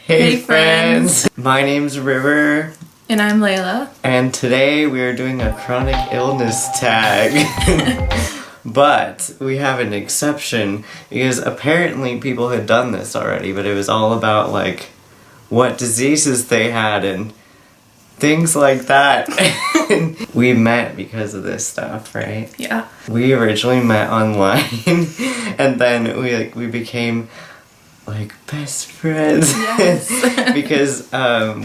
Hey friends! My name's River. And I'm Layla. And today we are doing a chronic illness tag. But we have an exception because apparently people had done this already, but it was all about like what diseases they had and things like that. We met because of this stuff, right? Yeah. We originally met online and then we became like best friends. Yes. Because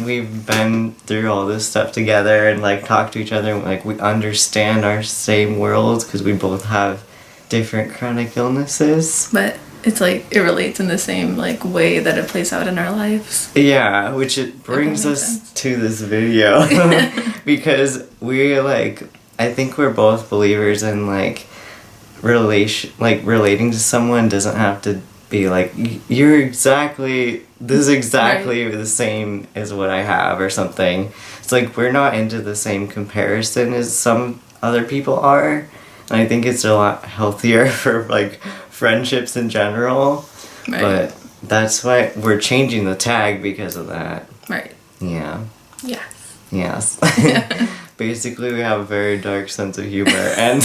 we've been through all this stuff together and like talk to each other and like we understand our same worlds because we both have different chronic illnesses. But it's like it relates in the same like way that it plays out in our lives. Yeah, which it brings us to this video because I think we're both believers in like relating to someone doesn't have to be like this is exactly the same as what I have or something. It's like we're not into the same comparison as some other people are, and I think it's a lot healthier for like friendships in general. Right. But that's why we're changing the tag because of that. Right. Yeah. Yes. Basically, we have a very dark sense of humor and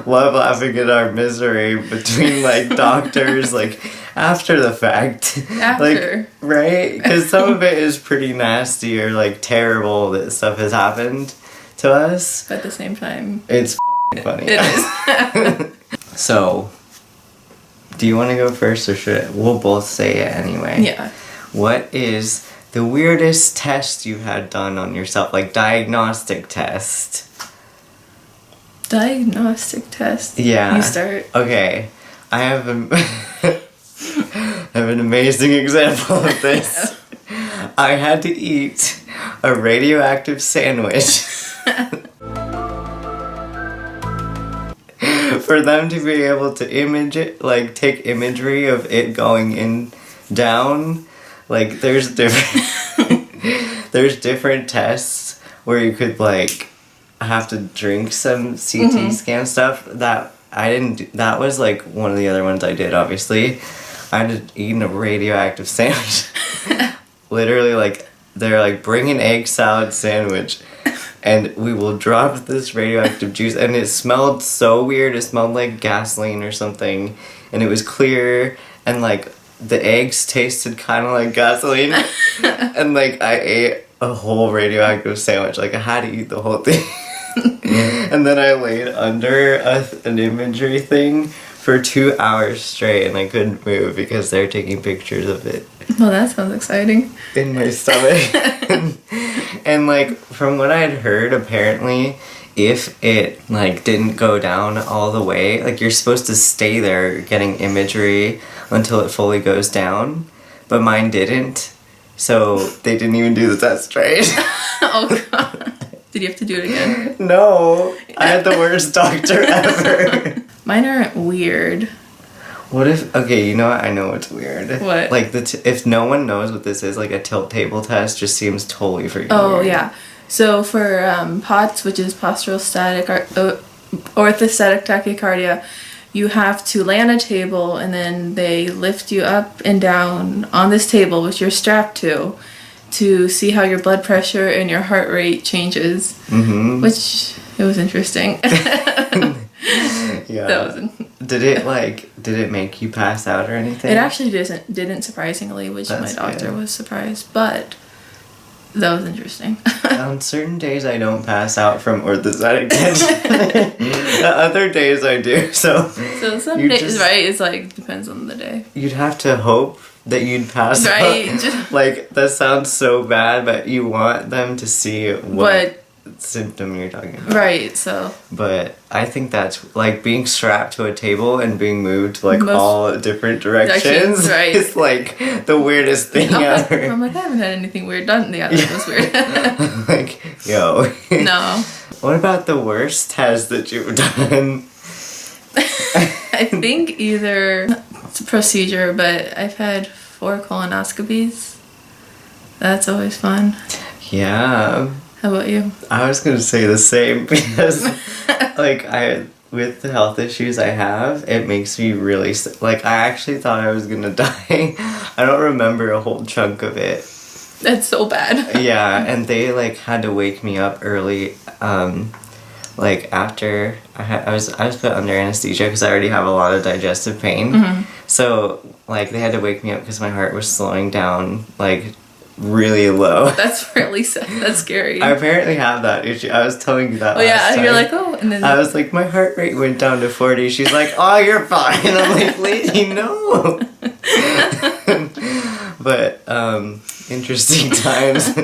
love laughing at our misery between like doctors, like after the fact. After. Like, right? Because some of it is pretty nasty or like terrible that stuff has happened to us. But at the same time, it's funny. It is. So, do you want to go first or should we'll both say it anyway? Yeah. What is the weirdest test you had done on yourself, like diagnostic test? Diagnostic test. Yeah. You start. Okay. I have an amazing example of this. I had to eat a radioactive sandwich for them to be able to image it, like take imagery of it going in down. Like there's different tests where you could like have to drink some CT scan stuff that I didn't do. That was like one of the other ones I did, obviously. I had to eat a radioactive sandwich. Literally, like they're like bring an egg salad sandwich and we will drop this radioactive juice, and it smelled so weird. It smelled like gasoline or something, and it was clear, and like the eggs tasted kind of like gasoline. And like I ate a whole radioactive sandwich. Like I had to eat the whole thing. And then I laid under an imagery thing for 2 hours straight, and I couldn't move because they're taking pictures of it. Well, that sounds exciting. In my stomach. And like from what I had heard, apparently if it like didn't go down all the way, like you're supposed to stay there getting imagery until it fully goes down, but mine didn't, so they didn't even do the test right. Oh god. Did you have to do it again? No, I had the worst doctor ever. Mine aren't weird. What if, okay, you know what, I know what's weird. What? Like if no one knows what this is, like a tilt table test just seems totally freaking Oh weird. yeah. So for POTS, which is postural orthostatic tachycardia, you have to lay on a table and then they lift you up and down on this table, which you're strapped to see how your blood pressure and your heart rate changes. Mm-hmm. Which, it was interesting. Yeah. That was Did it make you pass out or anything? It actually didn't surprisingly, which That's my doctor good. was surprised, but that was interesting. On certain days I don't pass out from orthostatic tension. Other days I do, so Some you days, just- right, it's like, depends on the day. you'd have to hope that you'd pass Right. out. Like, that sounds so bad, but you want them to see what symptom you're talking about. Right, so. But I think that's, like, being strapped to a table and being moved, like, all different directions. Right. It's, like, the weirdest thing ever. I'm like, I haven't had anything weird done. The other one was weird. Like, yo. No. What about the worst test that you've done? I think either it's a procedure, but I've had 4 colonoscopies. That's always fun. Yeah. How about you? I was gonna say the same because, like, with the health issues I have, it makes me really sick. Like, I actually thought I was gonna die. I don't remember a whole chunk of it. That's so bad. Yeah, and they like had to wake me up early. Like after I was put under anesthesia because I already have a lot of digestive pain. Mm-hmm. So like they had to wake me up because my heart was slowing down like really low. That's really sad. That's scary. I apparently have that issue. I was telling you that. Oh yeah, last you're time. like, oh, and then I was like, my heart rate went down to 40. She's like, oh, you're fine. I'm like, lady, no. But interesting times.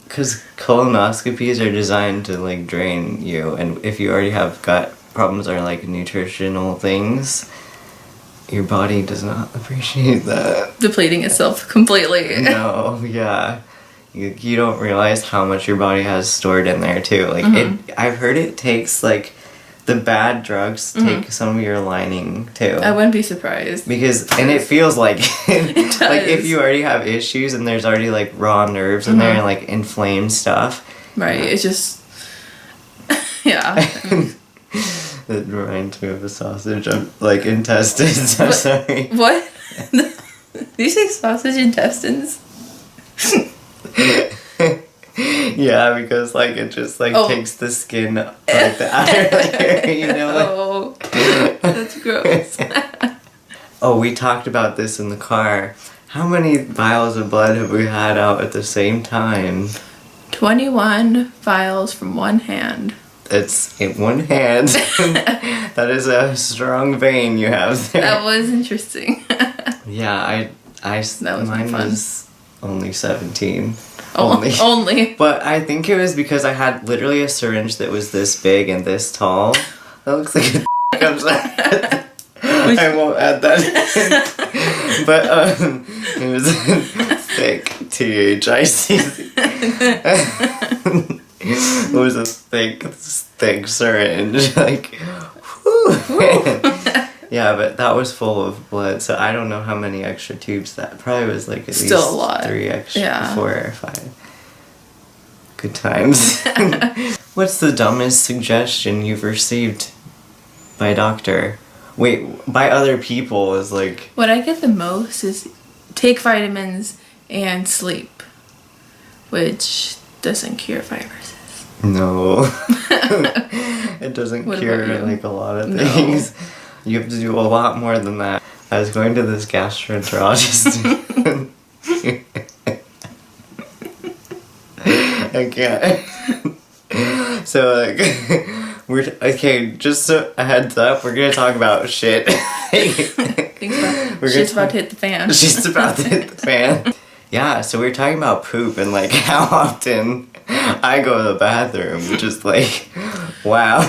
Because colonoscopies are designed to like drain you, and if you already have gut problems or like nutritional things, your body does not appreciate that. depleting itself completely. No, yeah. You don't realize how much your body has stored in there too. Like I've heard it takes like the bad drugs take some of your lining too. I wouldn't be surprised. And it feels like It does. like if you already have issues and there's already like raw nerves in there and like inflamed stuff. Right, it's just yeah. It reminds me of a sausage. I'm like intestines. I'm sorry. What? Did you say sausage intestines? Yeah, because like it just like takes the skin like the outer layer, you know. Like, Oh, that's gross. oh, we talked about this in the car. How many vials of blood have we had out at the same time? 21 vials from one hand. It's in one hand. That is a strong vein you have there. That was interesting. Yeah, That was mine fun. was only 17. Only. But I think it was because I had literally a syringe that was this big and this tall. That looks like a I'm sorry. I won't add that in. But it was thick THIC. It was a thick syringe. Like, whew. Yeah, but that was full of blood, so I don't know how many extra tubes that probably was like at Still least a lot. 3 extra, Yeah. 4 or 5. Good times. What's the dumbest suggestion you've received by a doctor? Wait, by other people is like... What I get the most is take vitamins and sleep, which doesn't cure viruses. No. It doesn't What cure about you? like a lot of No. things. You have to do a lot more than that. I was going to this gastroenterologist. I can't. So like okay, just so a heads up, we're gonna talk about shit. Shit's about to hit the fan. She's about to hit the fan. Yeah, so we were talking about poop and like how often I go to the bathroom, which is like, wow,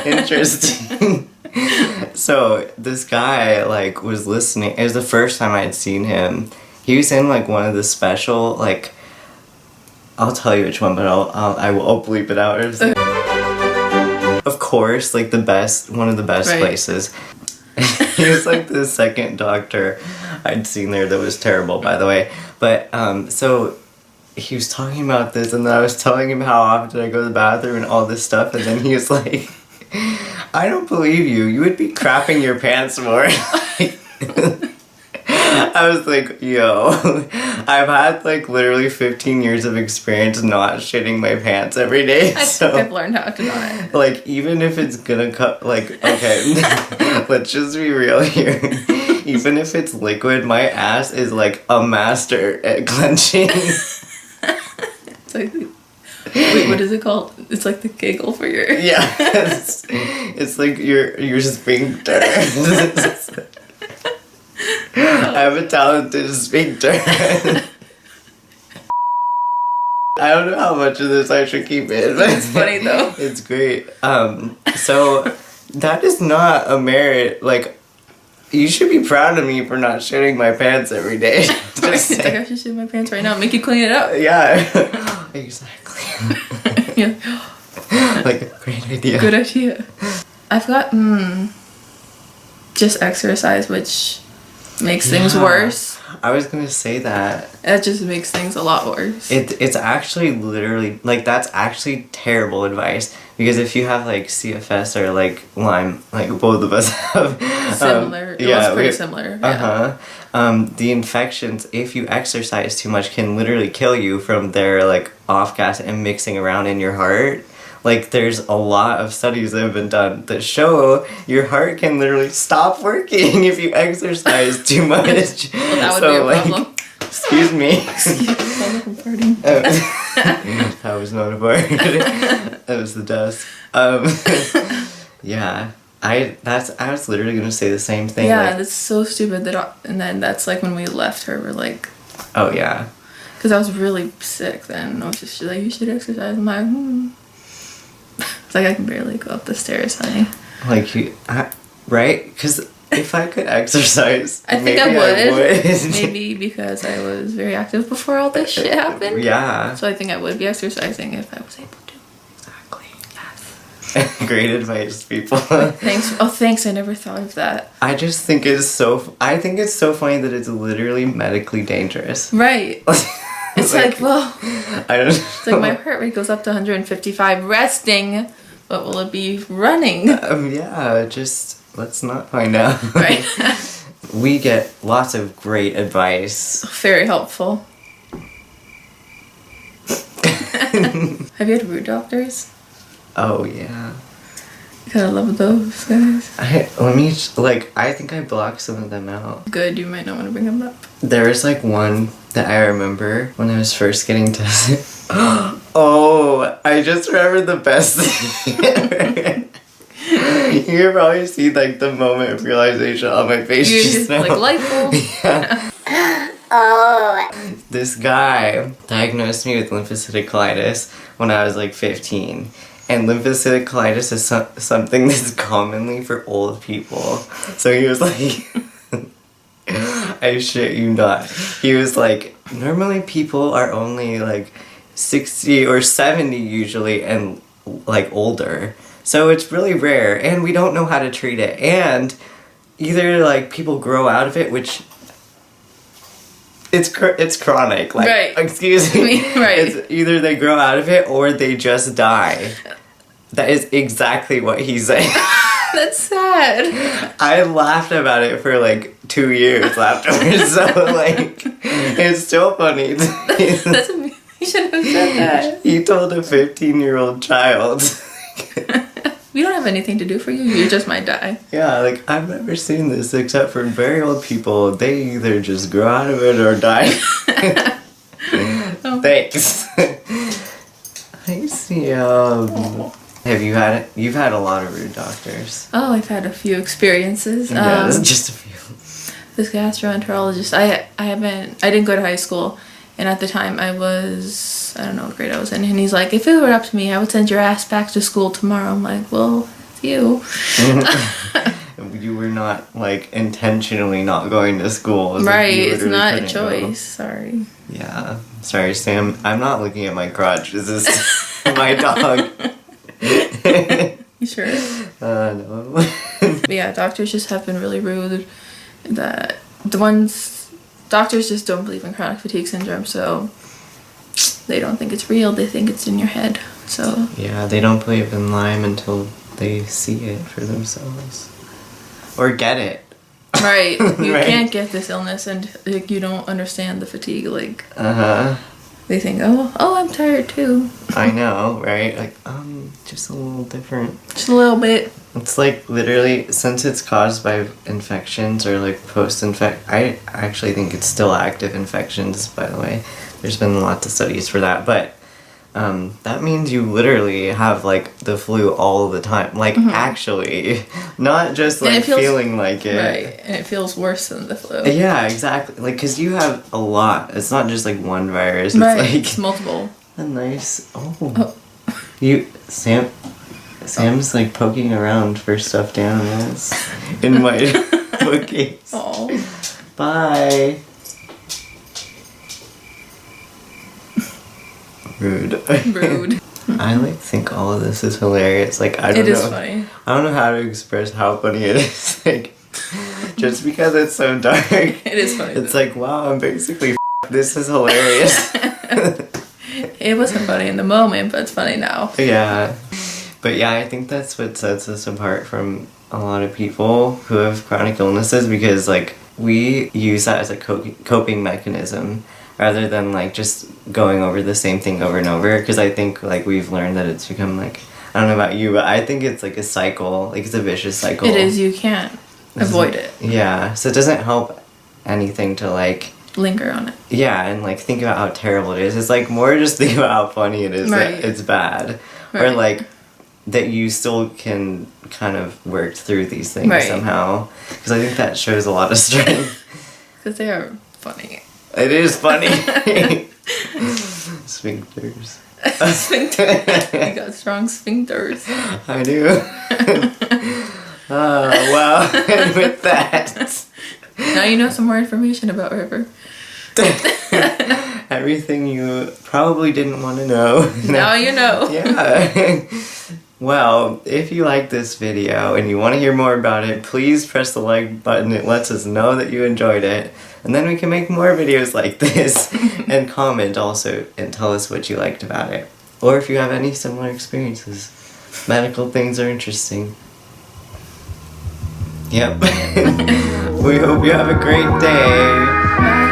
interesting. So this guy like was listening. It was the first time I had seen him. He was in like one of the special like. I'll tell you which one, but I'll bleep it out. Of course, like one of the best Right. places. He was like the second doctor I'd seen there that was terrible, by the way. But so he was talking about this, and then I was telling him how often I go to the bathroom and all this stuff, and then he was like, I don't believe you. You would be crapping your pants more. I was like, yo, I've had like literally 15 years of experience not shitting my pants every day. I think I've learned how to not. Like, even if it's gonna cut, like, okay, let's just be real here. Even if it's liquid, my ass is like a master at clenching. It's like, wait, what is it called? It's like the giggle for your... Yeah, it's like your sphincter. I have a talented sphincter. I don't know how much of this I should keep in. But It's funny though. It's great. So that is not a merit. Like, you should be proud of me for not shitting my pants every day. Just Like, saying. I should shit my pants right now. Make you clean it up. Yeah. Exactly. Yeah. Like a great idea. Good idea. I've got just exercise, which makes things worse. I was gonna say that. It just makes things a lot worse. It's actually literally, like, that's actually terrible advice, because if you have, like, CFS or, like, Lyme, like, both of us have. Similar. It was pretty similar. Yeah. The infections, if you exercise too much, can literally kill you from their, like, off gas and mixing around in your heart. Like, there's a lot of studies that have been done that show your heart can literally stop working if you exercise too much. Well, that would be a problem. Excuse me. That That was not a fart. That was the dust. Yeah. I was literally gonna say the same thing. Yeah, like, that's so stupid. And then that's like when we left her, we're like... Oh, yeah. Because I was really sick then. I was just like, you should exercise. I'm like, It's like I can barely go up the stairs, honey. Like, right? Because if I could exercise, I think maybe I would. I would. Maybe because I was very active before all this shit happened. Yeah. So I think I would be exercising if I was able to. Exactly. Yes. Great advice, people. Thanks. Oh, thanks. I never thought of that. I just think it's so funny that it's literally medically dangerous. Right. It's like, well, I don't know. It's like my heart rate goes up to 155 resting, but will it be running? Yeah, just let's not find out. Right. We get lots of great advice. Very helpful. Have you had root doctors? Oh, yeah. Gotta love those guys. I think I blocked some of them out. Good, you might not want to bring them up. There was like one that I remember when I was first getting tested. Oh, I just remembered the best thing ever. You can probably see like the moment of realization on my face just now. Like light bulb. Yeah. Oh. This guy diagnosed me with lymphocytic colitis when I was like 15. And lymphocytic colitis is something that's commonly for old people. So he was like, I shit you not. He was like, normally people are only like 60 or 70 usually and like older. So it's really rare and we don't know how to treat it. And either like people grow out of it, which it's chronic. Like, right. Excuse me. Right. It's either they grow out of it or they just die. That is exactly what he said. That's sad. I laughed about it for like 2 years afterwards, so like, it's still funny. That's amazing. You shouldn't have said that. He told a 15-year-old child. We don't have anything to do for you, you just might die. Yeah, like, I've never seen this except for very old people. They either just grow out of it or die. Oh. Thanks. I see. Have you had it? You've had a lot of rude doctors. Oh, I've had a few experiences. Yeah, just a few. This gastroenterologist, I didn't go to high school, and at the time I don't know what grade I was in, and he's like, if it were up to me, I would send your ass back to school tomorrow. I'm like, well, it's you. You were not, like, intentionally not going to school. Right, it's not a choice. Sorry. Yeah. Sorry, Sam. I'm not looking at my crotch. This is my dog. You sure? No. But yeah, doctors just have been really rude. Doctors just don't believe in chronic fatigue syndrome, so they don't think it's real. They think it's in your head. So yeah, they don't believe in Lyme until they see it for themselves or get it. Right, you Right. can't get this illness, and like, you don't understand the fatigue. Like, they think, oh, I'm tired too. I know, right? Like, just a little different. Just a little bit. It's like literally, since it's caused by infections or like I actually think it's still active infections, by the way. There's been lots of studies for that, but that means you literally have like the flu all the time. Like, actually, not just like feeling like it. Right, and it feels worse than the flu. Yeah, exactly. Like, because you have a lot. It's not just like one virus. It's right, like it's multiple. a nice. Oh. Sam's like poking around for stuffed animals in my bookcase. Oh. Bye. Rude. I like think all of this is hilarious. Like, I don't know. It is funny. I don't know how to express how funny it is. Like, just because it's so dark. It is funny. It's like, wow, I'm basically this is hilarious. It wasn't funny in the moment, but it's funny now. Yeah. But yeah, I think that's what sets us apart from a lot of people who have chronic illnesses, because like we use that as a coping mechanism rather than like just going over the same thing over and over, because I think like we've learned that it's become like, I don't know about you, but I think it's like a cycle, like it's a vicious cycle. It is, you can't avoid it. Yeah, so it doesn't help anything to like linger on it. Yeah, and like think about how terrible it is. It's like more just think about how funny it is that it's bad. Or like that you still can kind of work through these things somehow. Because I think that shows a lot of strength. Because they are funny. It is funny. Sphincters. You got strong sphincters. I do. Oh, well, and with that. Now you know some more information about River. Everything you probably didn't want to know. Now you know. Yeah. Well, if you like this video and you want to hear more about it, please press the like button. It lets us know that you enjoyed it. And then we can make more videos like this. And comment also and tell us what you liked about it. Or if you have any similar experiences. Medical things are interesting. Yep. We hope you have a great day. Bye.